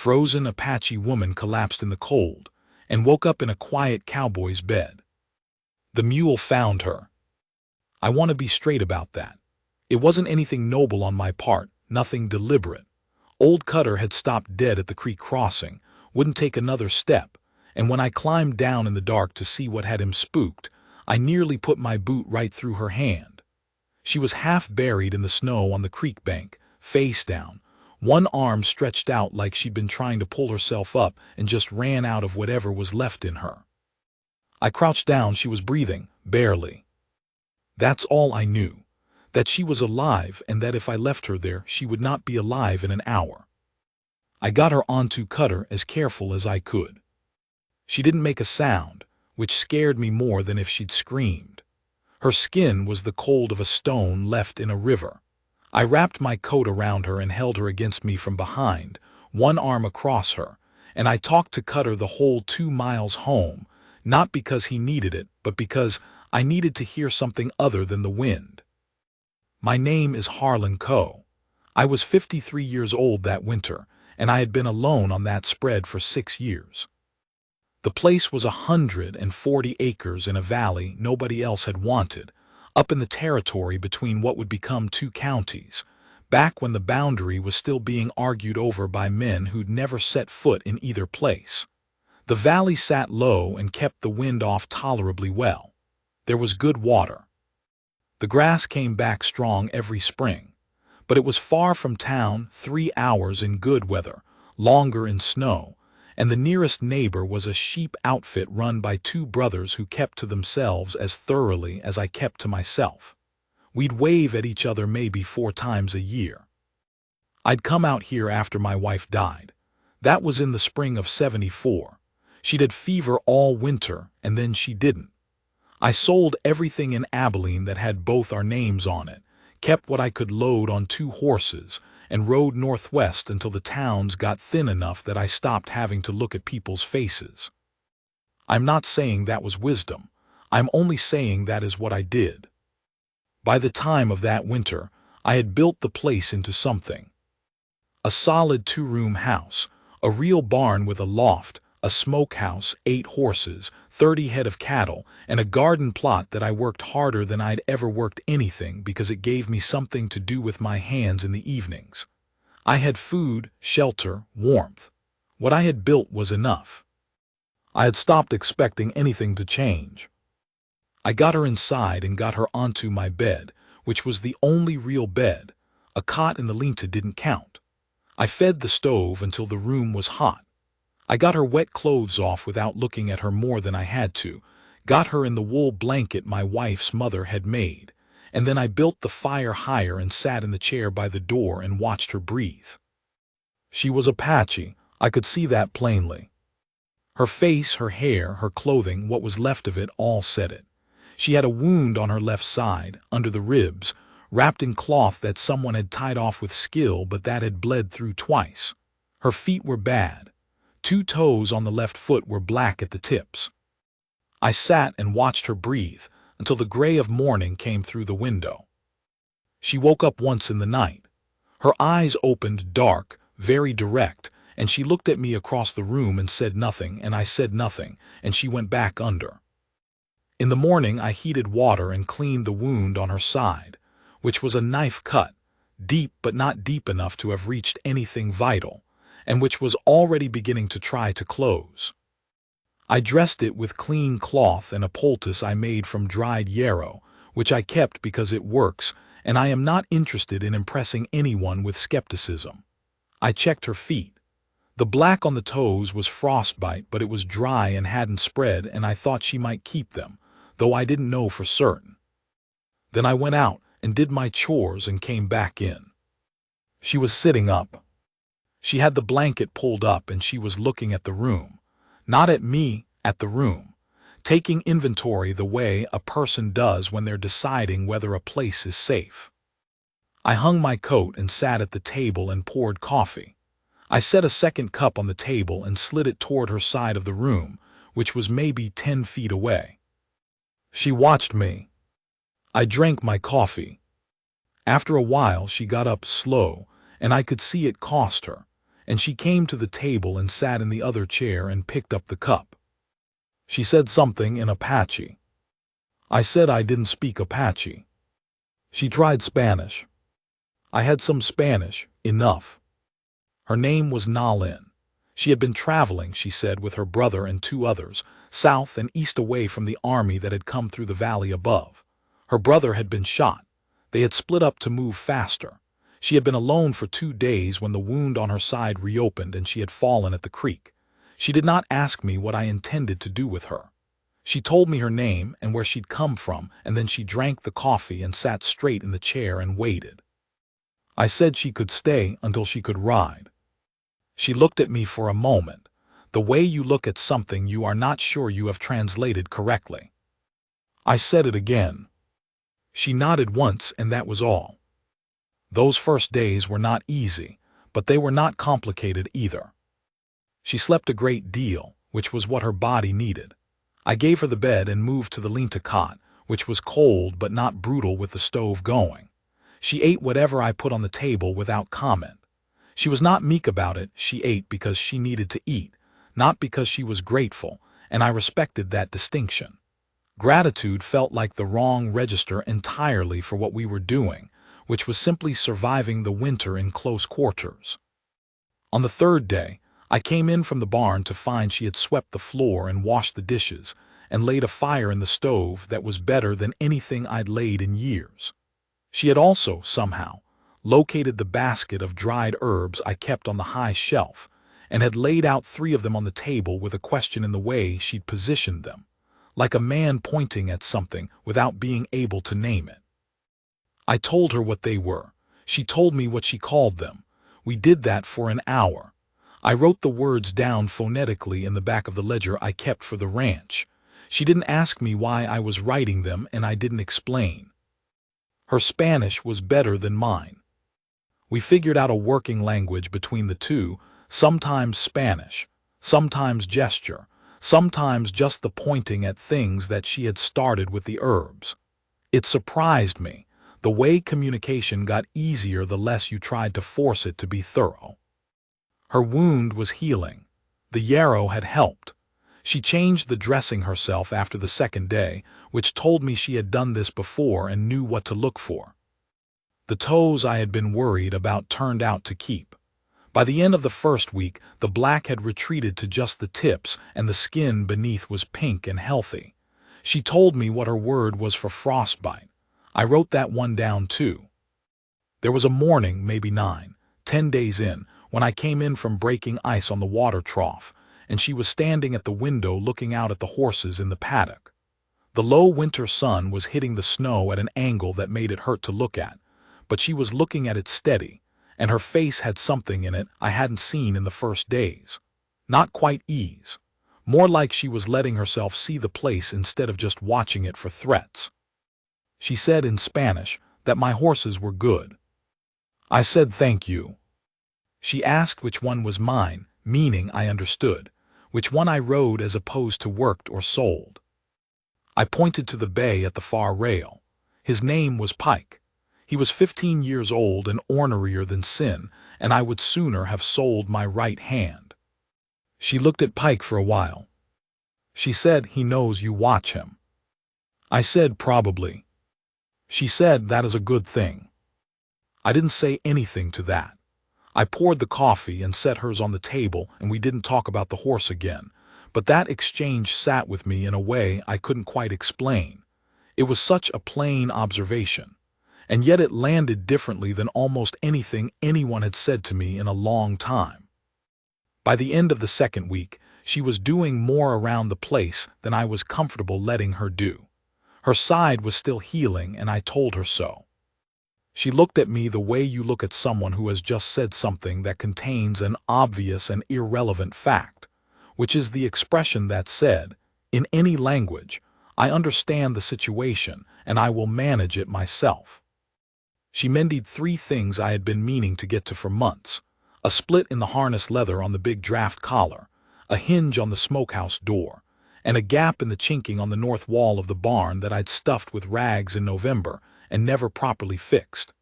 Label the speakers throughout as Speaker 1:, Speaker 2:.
Speaker 1: frozen Apache woman collapsed in the cold and woke up in a quiet cowboy's bed. The mule found her. I want to be straight about that. It wasn't anything noble on my part, nothing deliberate. Old Cutter had stopped dead at the creek crossing, wouldn't take another step, and when I climbed down in the dark to see what had him spooked, I nearly put my boot right through her hand. She was half buried in the snow on the creek bank, face down, one arm stretched out like she'd been trying to pull herself up and just ran out of whatever was left in her. I crouched down. She was breathing, barely. That's all I knew, that she was alive and that if I left her there, she would not be alive in an hour. I got her onto Cutter as careful as I could. She didn't make a sound, which scared me more than if she'd screamed. Her skin was the cold of a stone left in a river. I wrapped my coat around her and held her against me from behind, one arm across her, and I talked to Cutter the whole 2 miles home, not because he needed it, but because I needed to hear something other than the wind. My name is Harlan Coe. I was 53 years old that winter, and I had been alone on that spread for 6 years. The place was 140 acres in a valley nobody else had wanted, up in the territory between what would become 2 counties, back when the boundary was still being argued over by men who'd never set foot in either place. The valley sat low and kept the wind off tolerably well. There was good water. The grass came back strong every spring, but it was far from town, 3 hours in good weather, longer in snow, and the nearest neighbor was a sheep outfit run by 2 brothers who kept to themselves as thoroughly as I kept to myself. We'd wave at each other maybe 4 times a year. I'd come out here after my wife died. That was in the spring of '74. She'd had fever all winter, and then she didn't. I sold everything in Abilene that had both our names on it, kept what I could load on 2 horses, and rode northwest until the towns got thin enough that I stopped having to look at people's faces. I'm not saying that was wisdom. I'm only saying that is what I did. By the time of that winter, I had built the place into something. A solid 2-room house, a real barn with a loft, a smokehouse, 8 horses, 30 head of cattle, and a garden plot that I worked harder than I'd ever worked anything because it gave me something to do with my hands in the evenings. I had food, shelter, warmth. What I had built was enough. I had stopped expecting anything to change. I got her inside and got her onto my bed, which was the only real bed. A cot in the lean-to didn't count. I fed the stove until the room was hot. I got her wet clothes off without looking at her more than I had to, got her in the wool blanket my wife's mother had made, and then I built the fire higher and sat in the chair by the door and watched her breathe. She was Apache. I could see that plainly. Her face, her hair, her clothing, what was left of it, all said it. She had a wound on her left side, under the ribs, wrapped in cloth that someone had tied off with skill, but that had bled through twice. Her feet were bad. 2 toes on the left foot were black at the tips. I sat and watched her breathe until the gray of morning came through the window. She woke up once in the night. Her eyes opened dark, very direct, and she looked at me across the room and said nothing, and I said nothing, and she went back under. In the morning I heated water and cleaned the wound on her side, which was a knife cut, deep but not deep enough to have reached anything vital, and which was already beginning to try to close. I dressed it with clean cloth and a poultice I made from dried yarrow, which I kept because it works, and I am not interested in impressing anyone with skepticism. I checked her feet. The black on the toes was frostbite, but it was dry and hadn't spread, and I thought she might keep them, though I didn't know for certain. Then I went out and did my chores and came back in. She was sitting up. She had the blanket pulled up and she was looking at the room. Not at me, at the room. Taking inventory the way a person does when they're deciding whether a place is safe. I hung my coat and sat at the table and poured coffee. I set a second cup on the table and slid it toward her side of the room, which was maybe 10 feet away. She watched me. I drank my coffee. After a while she got up slow, and I could see it cost her, and she came to the table and sat in the other chair and picked up the cup. She said something in Apache. I said I didn't speak Apache. She tried Spanish. I had some Spanish, enough. Her name was Nalin. She had been traveling, she said, with her brother and 2 others, south and east away from the army that had come through the valley above. Her brother had been shot. They had split up to move faster. She had been alone for 2 days when the wound on her side reopened and she had fallen at the creek. She did not ask me what I intended to do with her. She told me her name and where she'd come from, and then she drank the coffee and sat straight in the chair and waited. I said she could stay until she could ride. She looked at me for a moment, the way you look at something you are not sure you have translated correctly. I said it again. She nodded once and that was all. Those first days were not easy, but they were not complicated either. She slept a great deal, which was what her body needed. I gave her the bed and moved to the Linta cot, which was cold but not brutal with the stove going. She ate whatever I put on the table without comment. She was not meek about it, she ate because she needed to eat, not because she was grateful, and I respected that distinction. Gratitude felt like the wrong register entirely for what we were doing, which was simply surviving the winter in close quarters. On the 3rd day, I came in from the barn to find she had swept the floor and washed the dishes, and laid a fire in the stove that was better than anything I'd laid in years. She had also, somehow, located the basket of dried herbs I kept on the high shelf, and had laid out 3 of them on the table with a question in the way she'd positioned them, like a man pointing at something without being able to name it. I told her what they were. She told me what she called them. We did that for an hour. I wrote the words down phonetically in the back of the ledger I kept for the ranch. She didn't ask me why I was writing them, and I didn't explain. Her Spanish was better than mine. We figured out a working language between the 2, sometimes Spanish, sometimes gesture, sometimes just the pointing at things that she had started with the herbs. It surprised me, the way communication got easier the less you tried to force it to be thorough. Her wound was healing. The yarrow had helped. She changed the dressing herself after the 2nd day, which told me she had done this before and knew what to look for. The toes I had been worried about turned out to keep. By the end of the 1st week, the black had retreated to just the tips and the skin beneath was pink and healthy. She told me what her word was for frostbite. I wrote that one down too. There was a morning, maybe 9, 10 days in, when I came in from breaking ice on the water trough, and she was standing at the window looking out at the horses in the paddock. The low winter sun was hitting the snow at an angle that made it hurt to look at, but she was looking at it steady, and her face had something in it I hadn't seen in the first days. Not quite ease. More like she was letting herself see the place instead of just watching it for threats. She said in Spanish that my horses were good. I said thank you. She asked which one was mine, meaning I understood, which one I rode as opposed to worked or sold. I pointed to the bay at the far rail. His name was Pike. He was 15 years old and ornerier than sin, and I would sooner have sold my right hand. She looked at Pike for a while. She said he knows you watch him. I said probably. She said that is a good thing. I didn't say anything to that. I poured the coffee and set hers on the table, and we didn't talk about the horse again, but that exchange sat with me in a way I couldn't quite explain. It was such a plain observation, and yet it landed differently than almost anything anyone had said to me in a long time. By the end of the 2nd week, she was doing more around the place than I was comfortable letting her do. Her side was still healing, and I told her so. She looked at me the way you look at someone who has just said something that contains an obvious and irrelevant fact, which is the expression that said, in any language, I understand the situation and I will manage it myself. She mended 3 things I had been meaning to get to for months: a split in the harness leather on the big draft collar, a hinge on the smokehouse door, and a gap in the chinking on the north wall of the barn that I'd stuffed with rags in November and never properly fixed.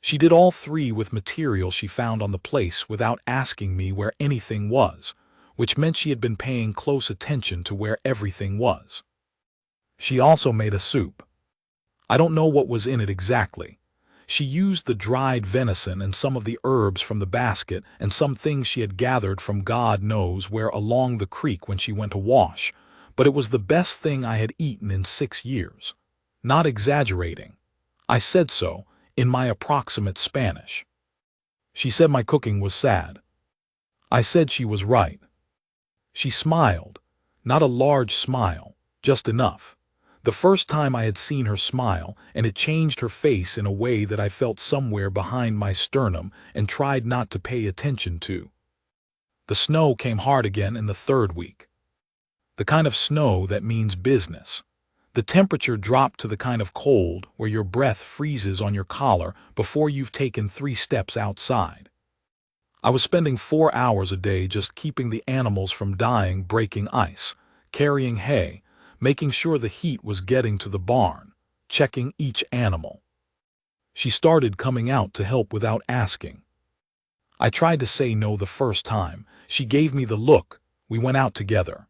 Speaker 1: She did all three with material she found on the place without asking me where anything was, which meant she had been paying close attention to where everything was. She also made a soup. I don't know what was in it exactly. She used the dried venison and some of the herbs from the basket and some things she had gathered from God knows where along the creek when she went to wash, but it was the best thing I had eaten in 6 years. Not exaggerating. I said so, in my approximate Spanish. She said my cooking was sad. I said she was right. She smiled. Not a large smile, just enough. The first time I had seen her smile, and it changed her face in a way that I felt somewhere behind my sternum and tried not to pay attention to. The snow came hard again in the 3rd week. The kind of snow that means business. The temperature dropped to the kind of cold where your breath freezes on your collar before you've taken 3 steps outside. I was spending 4 hours a day just keeping the animals from dying, breaking ice, carrying hay, making sure the heat was getting to the barn, checking each animal. She started coming out to help without asking. I tried to say no the first time. She gave me the look. We went out together.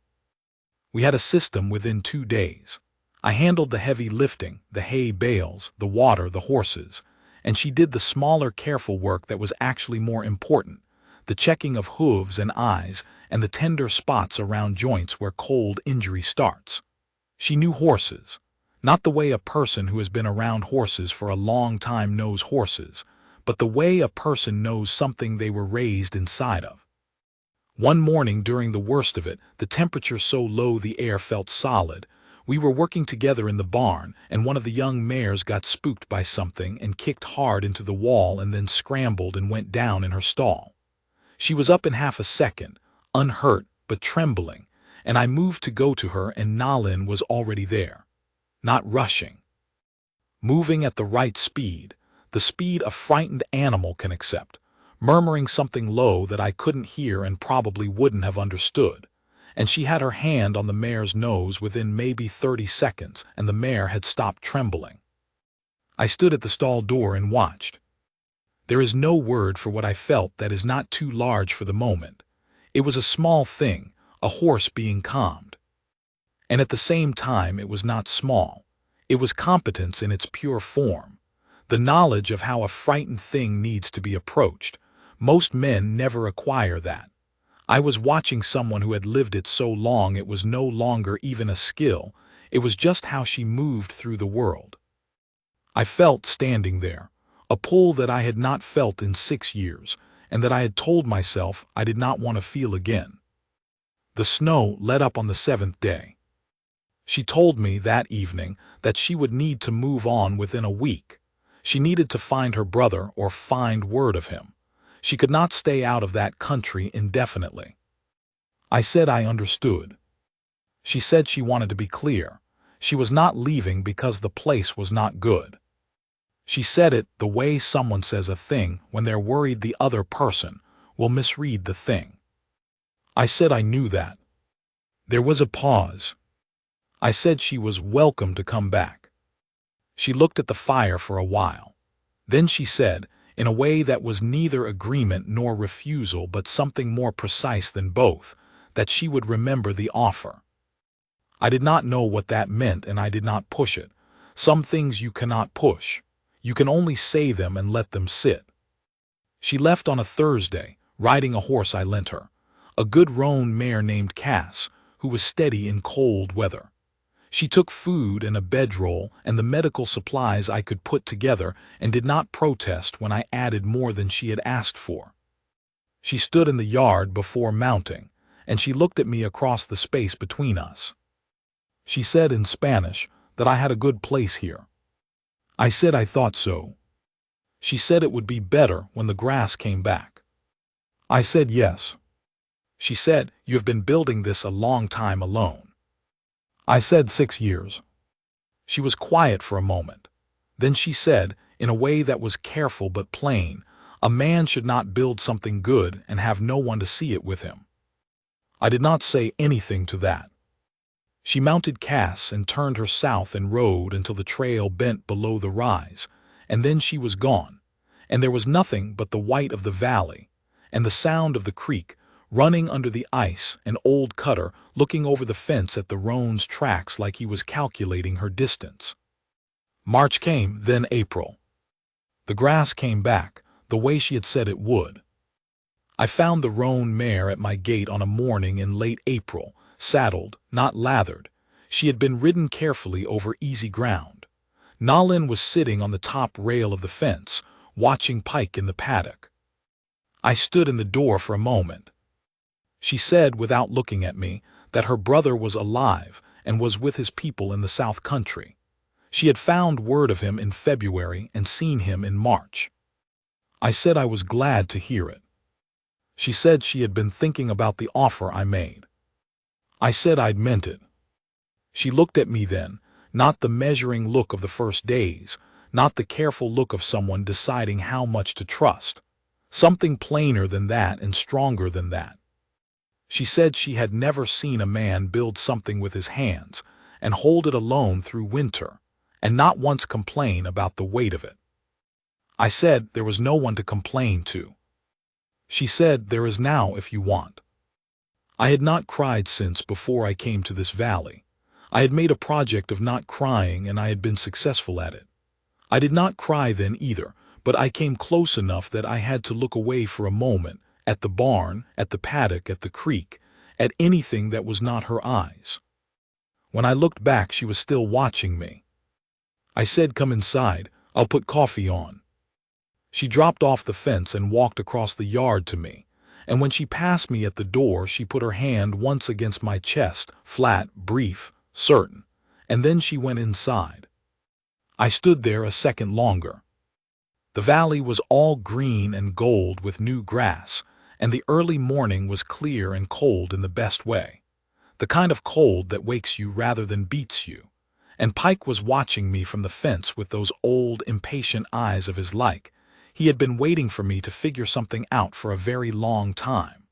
Speaker 1: We had a system within 2 days. I handled the heavy lifting, the hay bales, the water, the horses, and she did the smaller, careful work that was actually more important, the checking of hooves and eyes and the tender spots around joints where cold injury starts. She knew horses, not the way a person who has been around horses for a long time knows horses, but the way a person knows something they were raised inside of. One morning during the worst of it, the temperature so low the air felt solid, we were working together in the barn, and one of the young mares got spooked by something and kicked hard into the wall and then scrambled and went down in her stall. She was up in half a second, unhurt but trembling, and I moved to go to her, and Nalin was already there. Not rushing. Moving at the right speed, the speed a frightened animal can accept, murmuring something low that I couldn't hear and probably wouldn't have understood, and she had her hand on the mare's nose within maybe 30 seconds, and the mare had stopped trembling. I stood at the stall door and watched. There is no word for what I felt that is not too large for the moment. It was a small thing, a horse being calmed. And at the same time it was not small. It was competence in its pure form. The knowledge of how a frightened thing needs to be approached. Most men never acquire that. I was watching someone who had lived it so long it was no longer even a skill, it was just how she moved through the world. I felt standing there, a pull that I had not felt in 6 years, and that I had told myself I did not want to feel again. The snow let up on the 7th day. She told me that evening that she would need to move on within a week. She needed to find her brother or find word of him. She could not stay out of that country indefinitely. I said I understood. She said she wanted to be clear. She was not leaving because the place was not good. She said it the way someone says a thing when they're worried the other person will misread the thing. I said I knew that. There was a pause. I said she was welcome to come back. She looked at the fire for a while. Then she said, in a way that was neither agreement nor refusal but something more precise than both, that she would remember the offer. I did not know what that meant, and I did not push it. Some things you cannot push. You can only say them and let them sit. She left on a Thursday, riding a horse I lent her, a good roan mare named Cass, who was steady in cold weather. She took food and a bedroll and the medical supplies I could put together and did not protest when I added more than she had asked for. She stood in the yard before mounting, and she looked at me across the space between us. She said in Spanish that I had a good place here. I said I thought so. She said it would be better when the grass came back. I said yes. She said, "You have been building this a long time alone." I said 6 years. She was quiet for a moment. Then she said, in a way that was careful but plain, a man should not build something good and have no one to see it with him. I did not say anything to that. She mounted Cass and turned her south and rode until the trail bent below the rise, and then she was gone, and there was nothing but the white of the valley, and the sound of the creek running under the ice, and old Cutter looking over the fence at the roan's tracks like he was calculating her distance. March came, then April. The grass came back, the way she had said it would. I found the roan mare at my gate on a morning in late April, saddled, not lathered. She had been ridden carefully over easy ground. Nalin was sitting on the top rail of the fence, watching Pike in the paddock. I stood in the door for a moment. She said, without looking at me, that her brother was alive and was with his people in the South Country. She had found word of him in February and seen him in March. I said I was glad to hear it. She said she had been thinking about the offer I made. I said I'd meant it. She looked at me then, not the measuring look of the first days, not the careful look of someone deciding how much to trust. Something plainer than that and stronger than that. She said she had never seen a man build something with his hands and hold it alone through winter, and not once complain about the weight of it. I said there was no one to complain to. She said there is now if you want. I had not cried since before I came to this valley. I had made a project of not crying, and I had been successful at it. I did not cry then either, but I came close enough that I had to look away for a moment, at the barn, at the paddock, at the creek, at anything that was not her eyes. When I looked back, she was still watching me. I said, "Come inside, I'll put coffee on." She dropped off the fence and walked across the yard to me, and when she passed me at the door, she put her hand once against my chest, flat, brief, certain, and then she went inside. I stood there a second longer. The valley was all green and gold with new grass, and the early morning was clear and cold in the best way, the kind of cold that wakes you rather than beats you, and Pike was watching me from the fence with those old, impatient eyes of his like. He had been waiting for me to figure something out for a very long time.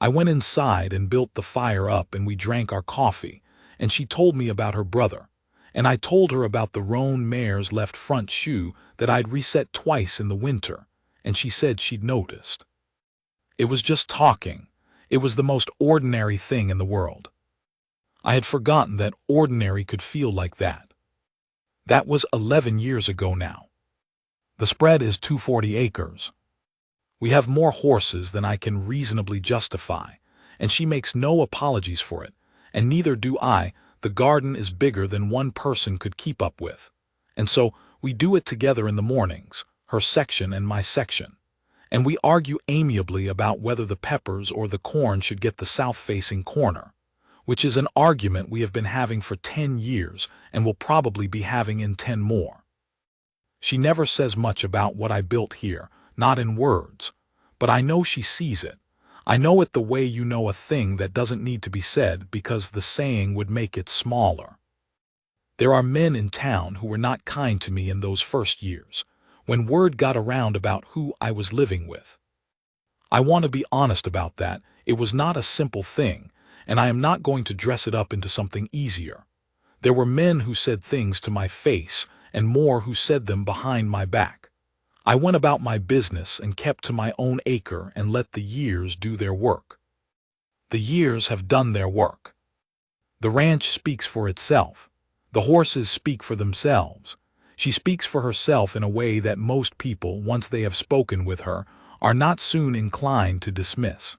Speaker 1: I went inside and built the fire up, and we drank our coffee, and she told me about her brother, and I told her about the roan mare's left front shoe that I'd reset twice in the winter, and she said she'd noticed. It was just talking. It was the most ordinary thing in the world. I had forgotten that ordinary could feel like that. That was 11 years ago now. The spread is 240 acres. We have more horses than I can reasonably justify, and she makes no apologies for it, and neither do I. The garden is bigger than one person could keep up with, and so we do it together in the mornings, her section and my section, and we argue amiably about whether the peppers or the corn should get the south-facing corner, which is an argument we have been having for 10 years and will probably be having in 10 more. She never says much about what I built here, not in words, but I know she sees it. I know it the way you know a thing that doesn't need to be said because the saying would make it smaller. There are men in town who were not kind to me in those first years, when word got around about who I was living with. I want to be honest about that. It was not a simple thing, and I am not going to dress it up into something easier. There were men who said things to my face, and more who said them behind my back. I went about my business and kept to my own acre and let the years do their work. The years have done their work. The ranch speaks for itself. The horses speak for themselves. She speaks for herself in a way that most people, once they have spoken with her, are not soon inclined to dismiss.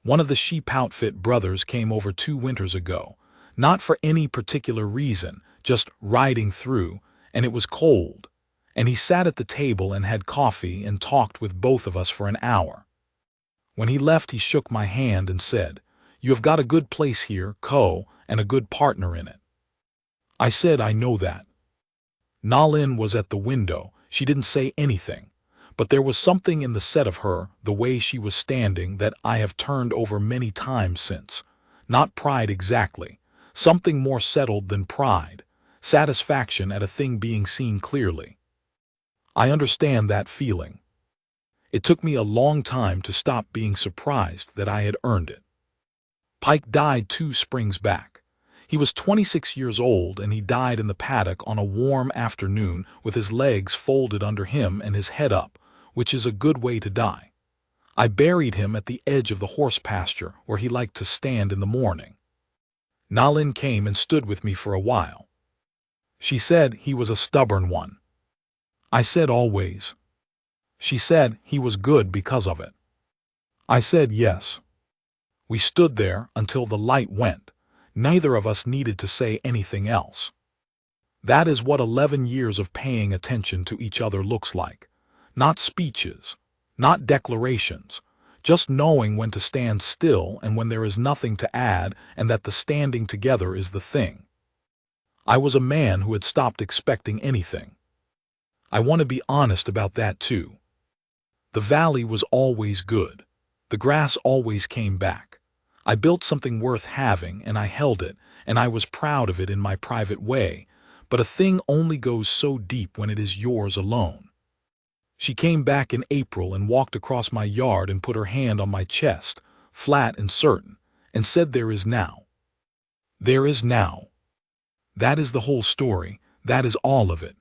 Speaker 1: One of the sheep outfit brothers came over 2 winters ago, not for any particular reason, just riding through, and it was cold, and he sat at the table and had coffee and talked with both of us for an hour. When he left, he shook my hand and said, "You have got a good place here, Co, and a good partner in it." I said, "I know that." Nalin was at the window. She didn't say anything, but there was something in the set of her, the way she was standing, that I have turned over many times since. Not pride exactly, something more settled than pride, satisfaction at a thing being seen clearly. I understand that feeling. It took me a long time to stop being surprised that I had earned it. Pike died 2 springs back. He was 26 years old and he died in the paddock on a warm afternoon with his legs folded under him and his head up, which is a good way to die. I buried him at the edge of the horse pasture where he liked to stand in the morning. Nalin came and stood with me for a while. She said he was a stubborn one. I said always. She said he was good because of it. I said yes. We stood there until the light went. Neither of us needed to say anything else. That is what 11 years of paying attention to each other looks like. Not speeches, not declarations, just knowing when to stand still and when there is nothing to add and that the standing together is the thing. I was a man who had stopped expecting anything. I want to be honest about that too. The valley was always good. The grass always came back. I built something worth having and I held it, and I was proud of it in my private way, but a thing only goes so deep when it is yours alone. She came back in April and walked across my yard and put her hand on my chest, flat and certain, and said, "There is now. There is now." That is the whole story. That is all of it.